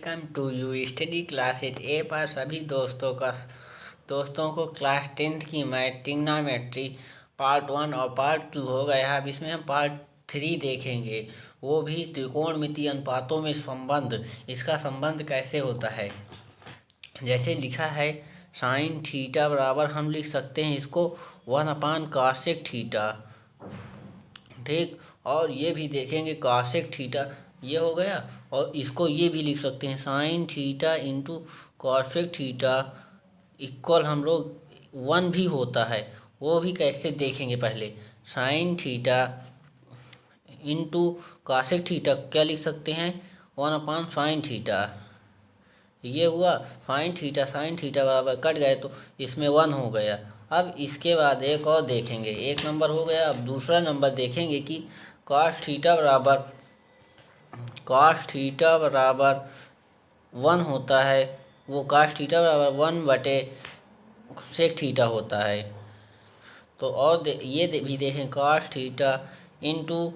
Welcome to U study classes ए पर सभी दोस्तों को क्लास 10th की मैथ ट्रिग्नोमेट्री पार्ट 1 और पार्ट 2 हो गया। अब इसमें हम पार्ट 3 देखेंगे, वो भी त्रिकोणमितीय अनुपातों में संबंध। इसका संबंध कैसे होता है, जैसे लिखा है साइन थीटा बराबर हम लिख सकते हैं इसको 1/cosec थीटा, ठीक। और ये भी देखेंगे cosec थीटा, ये हो गया। और इसको ये भी लिख सकते हैं sine theta into cosec theta equal हम लोग 1 भी होता है। वो भी कैसे देखेंगे, पहले sine theta into cosec theta क्या लिख सकते हैं 1/sin थीटा। ये हुआ साइन थीटा बराबर कट गए तो इसमें 1 हो गया। अब इसके बाद एक और देखेंगे, एक नंबर हो गया। अब दूसरा नंबर देखेंगे कि cos थीटा बराबर 1 होता है। वो cos थीटा बराबर 1/sec थीटा होता है। तो और भी देखें cos theta into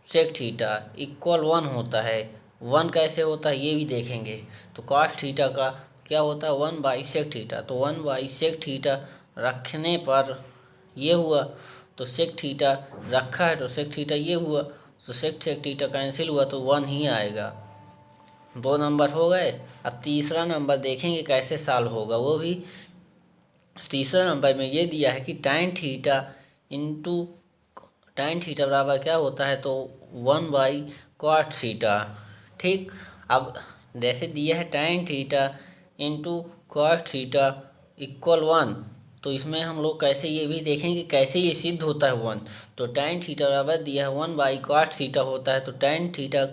sec theta equal 1 होता है। 1 कैसे होता है ये भी देखेंगे। तो cos थीटा का क्या होता है 1/sec थीटा, तो 1/sec थीटा रखने पर ये हुआ, तो sec थीटा रखा है तो sec थीटा ये हुआ, तो sec थीटा कैंसिल हुआ तो 1 ही आएगा। 2 नंबर हो गए। अब तीसरा नंबर देखेंगे कैसे सॉल्व होगा। वो भी तीसरा नंबर में ये दिया है कि tan थीटा बराबर क्या होता है, तो 1/cot थीटा, ठीक। अब जैसे दिया है tan theta into cot theta equal 1, तो इसमें हम लोग कैसे ये भी देखेंगे कैसे ये सिद्ध होता है 1। तो tan थीटा बराबर दिया है 1/cot थीटा होता है, तो tan थीटा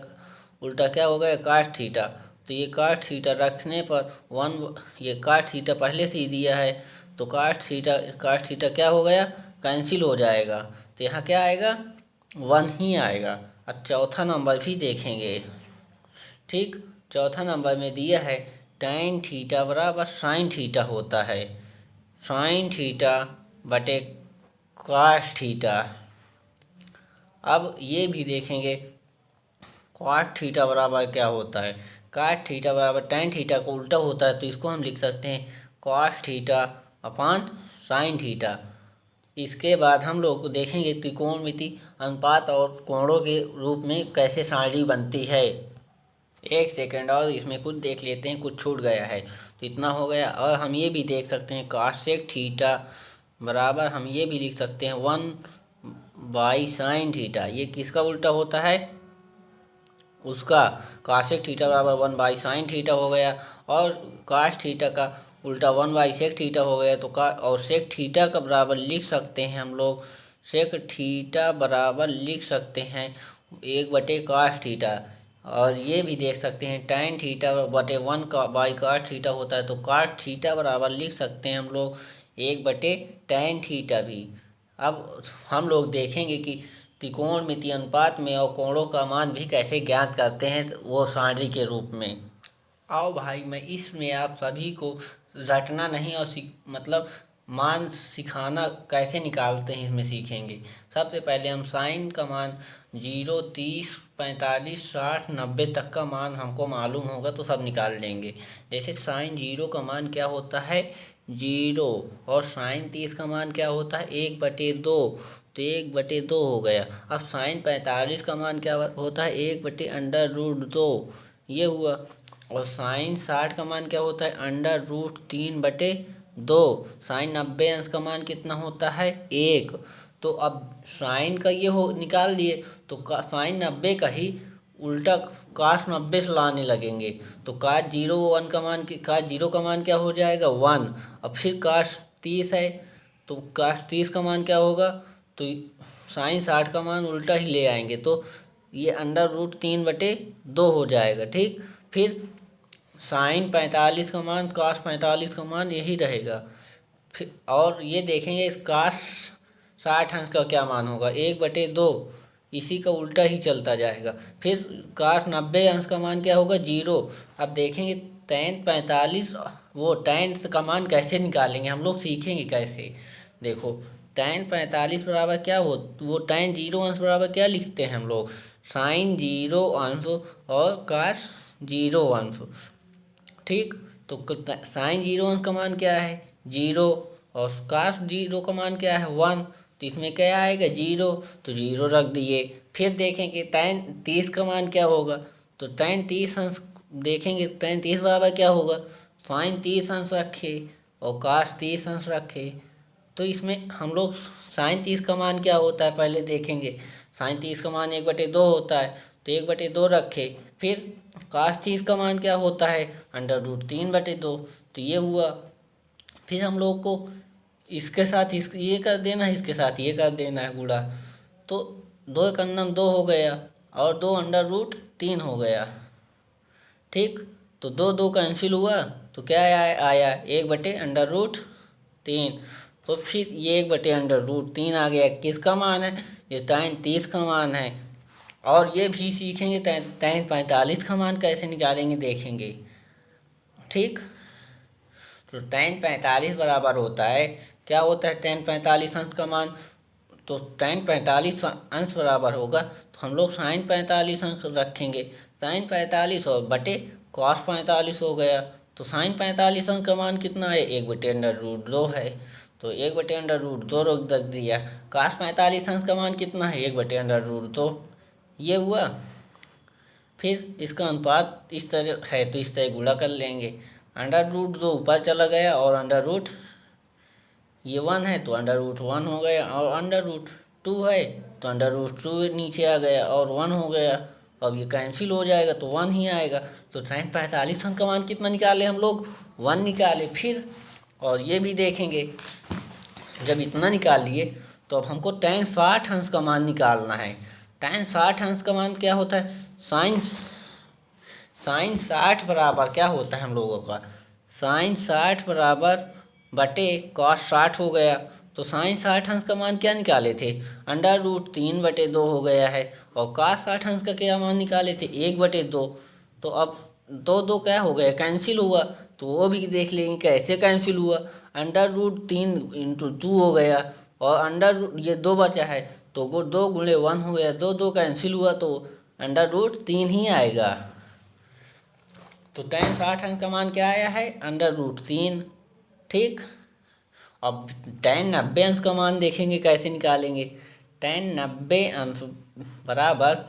उल्टा क्या हो गया cot थीटा, तो ये cot थीटा रखने पर 1, ये cot थीटा पहले से ही दिया है तो cot थीटा क्या हो गया कैंसिल हो जाएगा, तो यहाँ क्या आएगा 1 ही आएगा। अब चौथा नंबर भी देखेंगे, ठीक। चौथा नंबर में दिया है tan थीटा बराबर sin थीटा होता है, sin थीटा बटे cos थीटा। अब ये भी देखेंगे cot थीटा बराबर क्या होता है, cot थीटा बराबर tan थीटा को उल्टा होता है, तो इसको हम लिख सकते हैं cos theta upon sin theta. इसके बाद हम लोग देखेंगे त्रिकोणमिति अनुपात और कोणों के रूप में कैसे सारणी बनती है। एक सेकंड और इसमें कुछ देख लेते हैं, कुछ छूट गया है तो इतना हो गया। और हम ये भी देख सकते हैं cosec थीटा बराबर हम ये भी लिख सकते हैं 1/sin थीटा। ये किसका उल्टा होता है, उसका cosec थीटा बराबर 1/sin थीटा हो गया। और cos थीटा का उल्टा 1/sec थीटा हो गया। तो और sec थीटा का बराबर लिख सकते हैं हम लोग, sec थीटा बराबर लिख सकते हैं 1/cos थीटा। और ये भी देख सकते हैं tan थीटा बटे 1/cos थीटा होता है, तो cos थीटा बराबर लिख सकते हैं हम लोग 1/tan थीटा भी। अब हम लोग देखेंगे कि त्रिकोणमितीय अनुपात में और कोणों का मान भी कैसे ज्ञात करते हैं, वो सारणी के रूप में। आओ भाई, मैं इसमें आप सभी को रटना नहीं और मतलब मान सिखाना कैसे निकालते हैं इसमें सीखेंगे। सबसे पहले हम साइन का मान 0, 30, 45, 60, 90 तक का मान हमको मालूम होगा तो सब निकाल लेंगे। जैसे साइन 0 का मान क्या होता है 0, और साइन 30 का मान क्या होता है 1/2, तो 1/2 हो गया। अब साइन 45 का मान क्या होता है 1/√2, ये हुआ। और साइन 60 का मान क्या होता है √3/2। साइन 90 अंश का मान कितना होता है 1। तो अब साइन का ये हो निकाल लिए, तो साइन 90 का ही उल्टा cos 90 से लाने लगेंगे, तो cos 0 का मान क्या हो जाएगा 1। अब फिर cos 30 है तो cos 30 का मान क्या होगा, तो साइन 60 का मान उल्टा ही ले आएंगे, तो ये √3/2 हो जाएगा, ठीक। फिर साइन 45 का मान cos 45 का मान यही रहेगा। फिर और ये देखेंगे cos 60 अंश का क्या मान होगा 1/2, इसी का उल्टा ही चलता जाएगा। फिर cos 90 अंश का मान क्या होगा 0। अब देखेंगे tan 45, वो tan का मान कैसे निकालेंगे हम लोग सीखेंगे कैसे। देखो tan 45 बराबर क्या हो, वो tan 0 अंश बराबर क्या लिखते हैं हम लोग साइन 0 अंश और cos 0 अंश। ठीक। तो साइन जीरो अंश का मान क्या है? जीरो। और काश जीरो का मान क्या है? 1। तो इसमें क्या आएगा? जीरो। तो जीरो रख दिए। फिर देखेंगे tan 30 का मान क्या होगा? तो tan 30 अंश देखेंगे, tan 30 बराबर क्या होगा? साइन 30 अंश रखे और काश 30 अंश रखे। तो इसमें हम लोग साइन 30 का मान क्या होता है पहले देखेंगे। साइन 30 का मान 1/2 होता है, तो 1/2 रखे। फिर काश 30 का मान क्या होता है? √3/2। तो ये हुआ। फिर हम लोग को इसके साथ ये कर देना है, इसके साथ ये कर देना है गुणा। तो 2 × 2 हो गया और 2√3 हो गया। ठीक। तो 2 कैंसिल हुआ तो क्या आया? 1/√3। तो फिर ये 1/√3 आ गया। किसका मान है? ये tan 30 का मान है। और ये भी सीखेंगे tan 45 का मान कैसे निकालेंगे देखेंगे। ठीक। तो tan 45 बराबर होता है, क्या होता है tan 45 अंश का मान? तो tan 45 अंश बराबर होगा, तो हम लोग sin 45 अंश रखेंगे। sin 45 और बटे cos 45 हो गया। तो sin 45 अंश का मान कितना है? 1/√2 है। तो 1/√2 रख दिया। cos 45 अंश का मान कितना है? 1/√2। ये हुआ। फिर इसका अनुपात इस तरह है तो इस तरह गुणा कर लेंगे। √2 ऊपर चला गया और ये 1 है तो √1 हो गया, और √2 है तो √2 नीचे आ गया और 1 हो गया। अब ये कैंसिल हो जाएगा तो 1 ही आएगा। तो sin 45 अंश का मान कितना निकाले हम लोग? 1 निकाले। फिर और ये भी देखेंगे, जब इतना निकाल लिए तो अब हमको tan 60 अंश का मान निकालना है। tan 60 अंश का मान क्या होता है? साइन 60 बराबर क्या होता है हम लोगों का? sin 60 बराबर बटे cos 60 हो गया। तो sin 60 अंश का मान क्या निकाले थे? √3/2 हो गया है। और cos 60 अंश का क्या मान निकाले थे? 1/2। तो अब 2 क्या हो गया? कैंसिल हुआ। तो वो भी देख लेंगे कैसे कैंसिल हुआ। √3 × 2 हो गया और ये 2 बचा है तो 2 × 1 हो गया। 2 कैंसिल हुआ तो √3 ही आएगा। तो tan 60 अंश का मान क्या आया है? √3। ठीक। अब tan 90 अंश का मान देखेंगे कैसे निकालेंगे। tan 90 अंश बराबर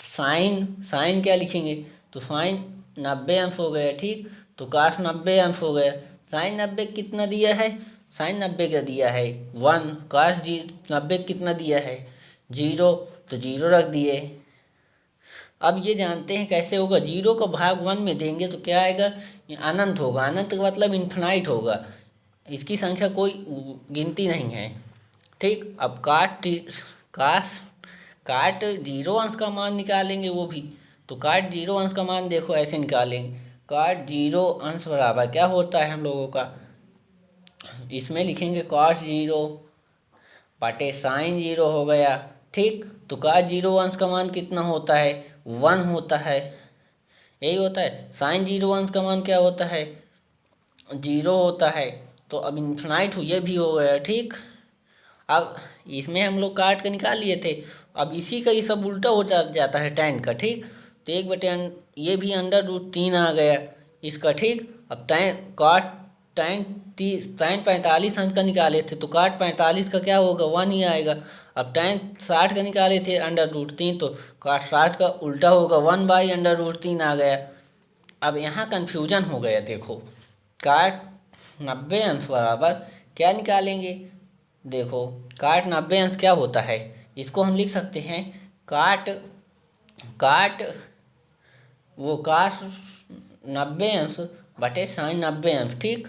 साइन क्या लिखेंगे? तो साइन 90 अंश हो गया। ठीक। तो cos 90 अंश हो गया। साइन 90 कितना दिया है? साइन 90 का दिया है 1। cos 90 कितना दिया है? 0। तो 0 रख दिए। अब ये जानते हैं कैसे होगा। 0 का भाग 1 में देंगे तो क्या आएगा? ये अनंत होगा। अनंत का मतलब इन्फिनाइट होगा, इसकी संख्या कोई गिनती नहीं है। ठीक। अब काट 0 अंश का मान निकालेंगे वो भी। तो काट 0 अंश का मान देखो ऐसे निकालेंगे। काट 0 अंश बराबर क्या होता है हम लोगों का? इसमें लिखेंगे cos 0 बटे साइन 0 हो गया। ठीक। तो cos 0 अंश का मान कितना होता है? 1 होता है। यही होता है। साइन 0 अंश का मान क्या होता है? 0 होता है। तो अब इन्फिनाइट ये भी हो गया। ठीक। अब इसमें हम लोग काट के निकाल लिए थे। अब इसी का ये सब उल्टा हो जाता है tan का। ठीक। तो 1/, ये भी √3 आ गया इसका। ठीक। अब tan 45 अंश का निकाले थे तो काट 45 का क्या होगा? 1 ही आएगा। अब tan 60 का निकाले थे √3 तो काट 60 का उल्टा होगा, 1/√3 आ गया। अब यहाँ कन्फ्यूजन हो गया। देखो, काट 90 अंश बराबर क्या निकालेंगे? देखो, काट 90 अंश क्या होता है? इसको हम लिख सकते हैं काट 90 अंश बटे साइन 90 अंश। ठीक।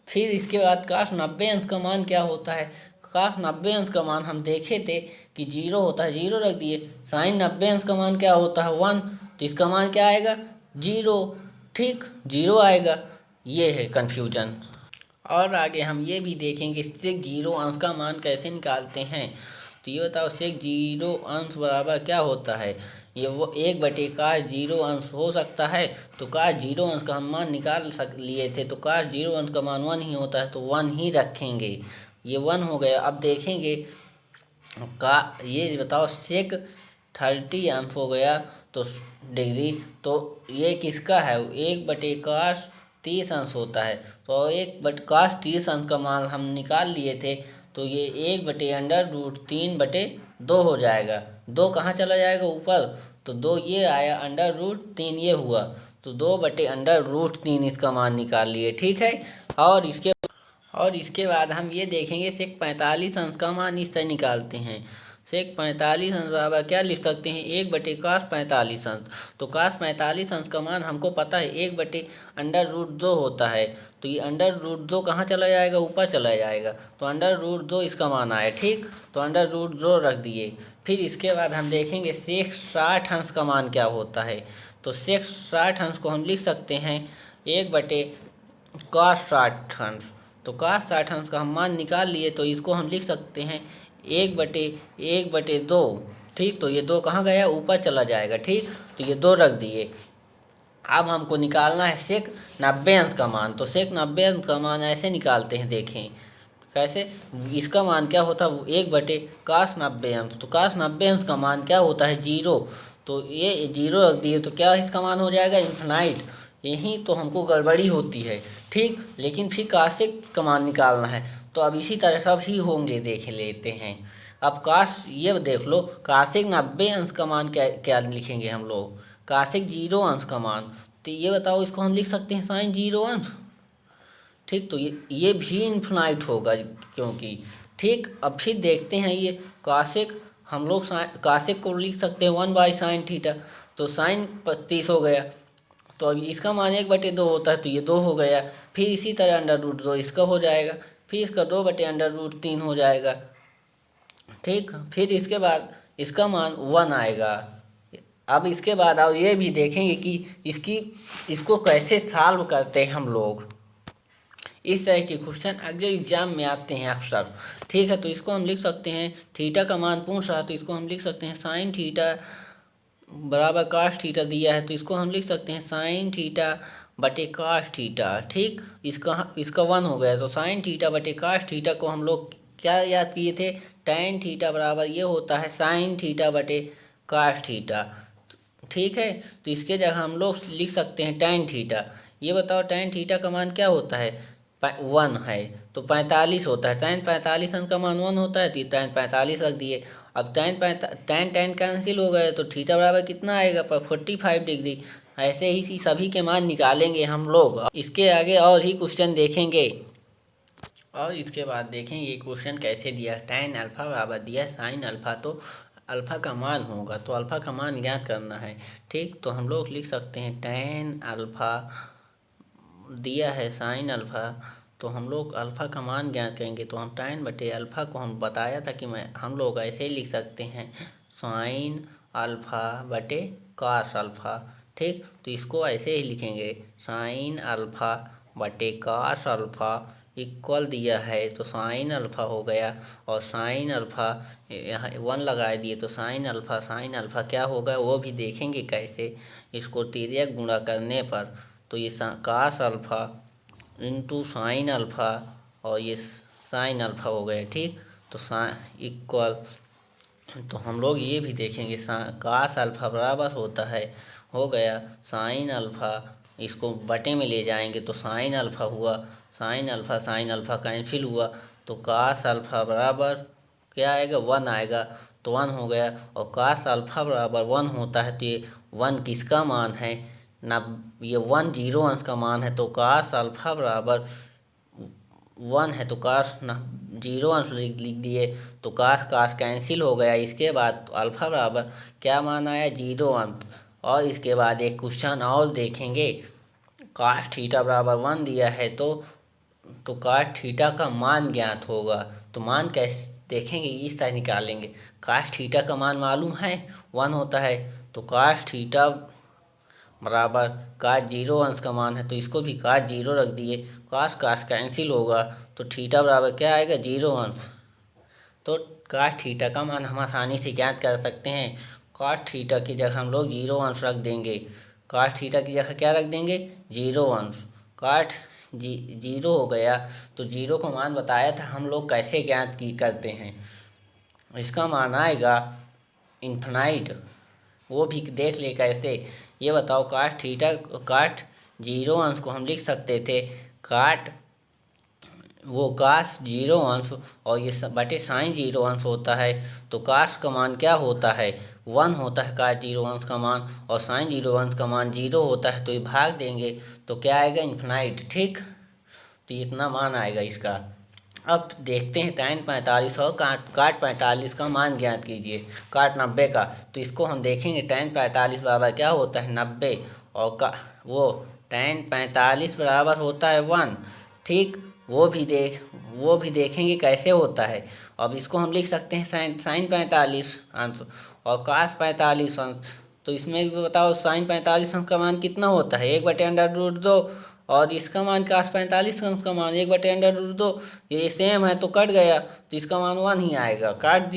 फिर इसके बाद काश 90 अंश का मान क्या होता है? काश 90 अंश का मान हम देखे थे कि 0 होता है, 0 रख दिए। साइन 90 अंश का मान क्या होता है? 1। तो इसका मान क्या आएगा? 0। ठीक, 0 आएगा। ये है कन्फ्यूजन। और आगे हम ये भी देखेंगे सेक 0 अंश का मान कैसे निकालते हैं। तो ये बताओ, सेक 0 अंश बराबर क्या होता है? ये वो 1/cos 0 अंश हो सकता है। तो cos 0 अंश का हम मान निकाल लिए थे। तो cos 0 अंश का मान 1 ही होता है तो 1 ही रखेंगे। ये 1 हो गया। अब देखेंगे का ये बताओ सेक 30 अंश हो गया तो डिग्री। तो ये किसका है? 1/cos 30 अंश होता है। तो एक बट काश 30 अंश का मान हम निकाल लिए थे, तो ये 1/√3/2 हो जाएगा। 2 कहाँ चला जाएगा ऊपर, तो 2 ये आया, √3 ये हुआ, तो 2/√3 इसका मान निकाल लिए। ठीक है। और इसके बाद हम ये देखेंगे सेक 45 अंश का मान इससे निकालते हैं। सेक 45 अंश बराबर क्या लिख सकते हैं, 1/cos 45 अंश। तो cos 45 अंश का मान हमको पता है 1/√2 होता है। तो ये √2 कहाँ चला जाएगा, ऊपर चला जाएगा, तो √2 इसका मान आया। ठीक, तो √2 रख दिए। फिर इसके बाद हम देखेंगे सेक 60 अंश का मान क्या होता है। तो सेक 60 अंश को हम लिख सकते हैं 1/cos 60 अंश। तो cos 60 अंश का हम मान निकाल लिए, तो इसको हम लिख सकते हैं 1/2। ठीक, तो ये 2 कहाँ गया, ऊपर चला जाएगा। ठीक, तो ये 2 रख दिए। अब हमको निकालना है सेक 90 अंश का मान। तो सेक 90 अंश का मान ऐसे निकालते हैं, देखें कैसे। इसका मान क्या होता है, 1/cos 90 अंश। तो cos 90 अंश का मान क्या होता है, 0। तो ये 0 रख दिए, तो क्या इसका मान हो जाएगा, इन्फिनाइट। यही तो हमको गड़बड़ी होती है। ठीक, लेकिन फिर काशिक का मान निकालना है, तो अब इसी तरह सब ही होंगे, देख लेते हैं। अब ये देख लो, काशिक 90 अंश का मान क्या क्या लिखेंगे हम लोग, काशिक 0 अंश का मान। तो ये बताओ, इसको हम लिख सकते हैं साइन 0 अंश। ठीक, तो ये भी इन्फिनाइट होगा, क्योंकि ठीक। अब फिर देखते हैं ये काशिक, हम लोग काशिक को लिख सकते हैं 1/sin θ। तो साइन 35 हो गया, तो अब इसका मान 1/2 होता है, तो ये 2 हो गया। फिर इसी तरह √2 इसका हो जाएगा, फिर इसका 2/√3 हो जाएगा। ठीक, फिर इसके बाद इसका मान 1 आएगा। अब इसके बाद आप ये भी देखेंगे कि इसको कैसे सॉल्व करते हैं हम लोग। इस तरह के क्वेश्चन अगले एग्जाम में आते हैं अक्सर। ठीक है, तो इसको हम लिख सकते हैं, थीटा का मान पूछ रहा है तो इसको हम लिख सकते हैं साइन थीटा बराबर काश थीटा दिया है, तो इसको हम लिख सकते हैं साइन थीटा बटे काश थीटा। ठीक, इसका 1 हो गया, तो साइन थीटा बटे काश थीटा को हम लोग क्या याद किए थे, टैन थीटा बराबर ये होता है साइन थीटा बटे काश थीटा। ठीक है, तो इसके जगह हम लोग लिख सकते हैं टैन थीटा। ये बताओ टैन थीटा का मान क्या होता है, 1 है, तो 45 होता है। टैन 45 अंश का मान 1 होता है, तो टैन 45 रख दिए। अब टैन टैन कैंसिल हो गए, तो थीटा बराबर कितना आएगा, पर 45 डिग्री। ऐसे ही सभी के मान निकालेंगे हम लोग। इसके आगे और ही क्वेश्चन देखेंगे, और इसके बाद देखें ये क्वेश्चन कैसे दिया। टैन अल्फा बराबर दिया है साइन अल्फा, तो अल्फा का मान होगा, तो अल्फा का मान ज्ञात करना है। ठीक, तो हम लोग लिख सकते हैं टैन अल्फा दिया है साइन अल्फा, तो हम लोग अल्फा का मान ज्ञात करेंगे। तो हम टैन बटे अल्फा को हम बताया था कि हम लोग ऐसे ही लिख सकते हैं साइन अल्फा बटे कॉस अल्फा। ठीक, तो इसको ऐसे ही लिखेंगे साइन अल्फा बटे कॉस अल्फा इक्वल दिया है, तो साइन अल्फा हो गया, और साइन अल्फा यहाँ 1 लगा दिए, तो साइन अल्फा क्या होगा वो भी देखेंगे कैसे। इसको तिर्यक गुणा करने पर, तो ये cos alpha into sine alpha, और ये साइन अल्फा हो गया। ठीक, तो इक्वल, तो हम लोग ये भी देखेंगे कास अल्फा बराबर होता है, हो गया साइन अल्फा, इसको बटे में ले जाएंगे तो साइन अल्फा हुआ, साइन अल्फा कैंसिल हुआ, तो कास अल्फा बराबर क्या आएगा, 1 आएगा, तो 1 हो गया। और कास अल्फा बराबर 1 होता है, तो ये 1 किसका मान है ना, ये 1 0 अंश का मान है, तो कास अल्फा बराबर 1 है, तो कास ना 0 अंश लिख दिए, तो कास कैंसिल हो गया। इसके बाद अल्फा बराबर क्या मान आया, 0 अंश। और इसके बाद एक क्वेश्चन और देखेंगे, कास थीटा बराबर 1 दिया है, तो कास थीटा का मान ज्ञात होगा। तो मान कैसे देखेंगे, इस तरह निकालेंगे। कास थीटा का मान मालूम है 1 होता है, तो कास थीटा बराबर कास 0 अंश का मान है, तो इसको भी कास 0 रख दिए। कास कैंसिल होगा, तो थीटा बराबर क्या आएगा, 0 अंश। तो कास थीटा का मान हम आसानी से ज्ञात कर सकते हैं। कास थीटा की जगह हम लोग 0 अंश रख देंगे। कास थीटा की जगह क्या रख देंगे, 0 अंश। काट 0 हो गया, तो 0 को मान बताया था हम लोग कैसे ज्ञात करते हैं। इसका मान आएगा इन्फिनाइट, वो भी देख ले कैसे। ये बताओ काट जीरो अंश को हम लिख सकते थे काट जीरो अंश, और ये बटे साइन जीरो अंश होता है। तो काश का मान क्या होता है, 1 होता है काश जीरो अंश का मान, और साइन जीरो अंश का मान 0 होता है। तो ये भाग देंगे तो क्या आएगा, इन्फिनाइट। ठीक, तो इतना मान आएगा इसका। अब देखते हैं tan 45 और काट 45 का मान ज्ञात कीजिए, काट 90 का। तो इसको हम देखेंगे tan 45 बराबर क्या होता है 90, और वो tan 45 बराबर होता है 1। ठीक, वो भी देखेंगे कैसे होता है। अब इसको हम लिख सकते हैं साइन 45 अंश और कास 45 अंश। तो इसमें भी बताओ साइन 45 अंश का मान कितना होता है, 1/√2, और इसका मान कास 45 अंश का मान 1/√2। ये सेम है तो कट गया, तो इसका मान 1 ही आएगा, काट